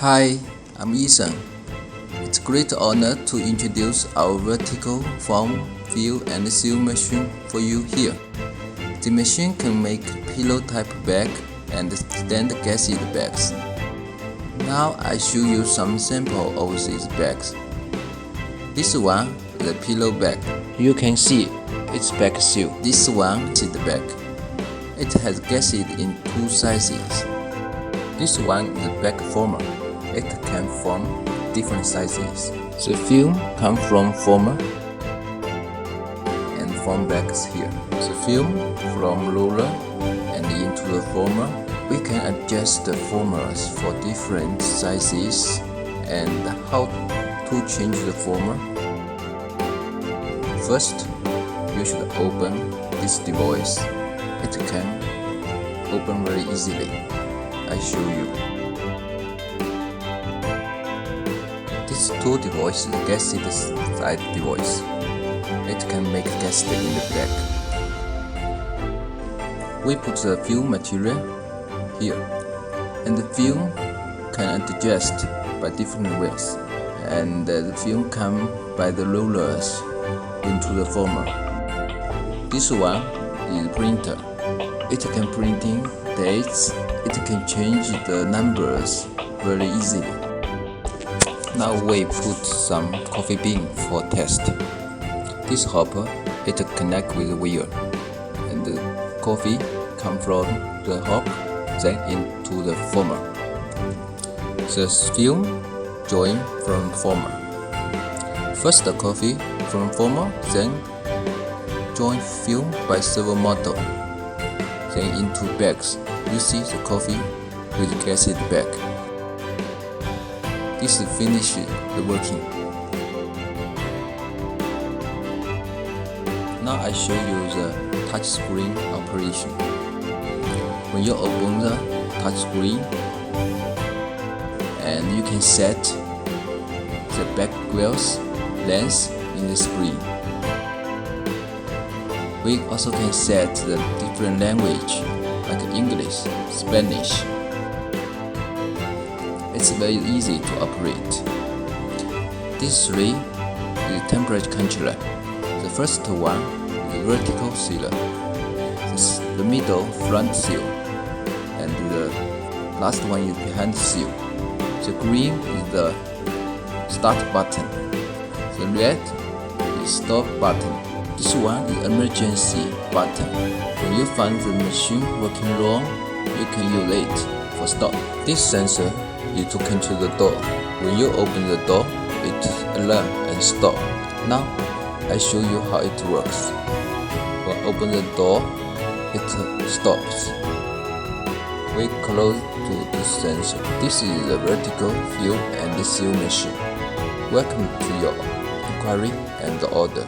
Hi, I'm Eason. It's a great honor to introduce our vertical foam, fill and seal machine for you here. The machine can make pillow type bag and stand gasket bags. Now I show you some sample of these bags. This one is a pillow bag. You can see it's bag seal. This one is the bag. It has gasket in two sizes. This one is a bag former. It can form different sizes. The film comes from former and foam bags here. The film from roller and into the former. We can adjust the formers for different sizes and how to change the former. First, you should open this device. It can open very easily. I show you. This two device is gasket side device. It can make gasket in the back. We put the film material here, and the film can adjust by different ways, and the film come by the rollers into the former. This one is printer. It can printing dates. It can change the numbers very easily. Now we put some coffee bean for test. This hopper, it connect with the wheel, and the coffee come from the hop, then into the former. The film join from former. First the coffee from former, then join film by servo motor, then into bags. You see the coffee with gasket bag. This is finish the working. Now I show you the touch screen operation. When you open the touch screen, and you can set the back wheels length in the screen. We also can set the different language like English, Spanish. It's very easy to operate. These three is temperature controller. The first one is vertical sealer. The middle front seal, and the last one is behind seal. The green is the start button. The red is stop button. This one is emergency button. When you find the machine working wrong, you can use it for stop. This sensor is to control the door. When you open the door, it alarm and stop. Now I show you how it works. When open the door, it stops. We close to this sensor. This is the vertical fill and seal machine. Welcome to your inquiry and order.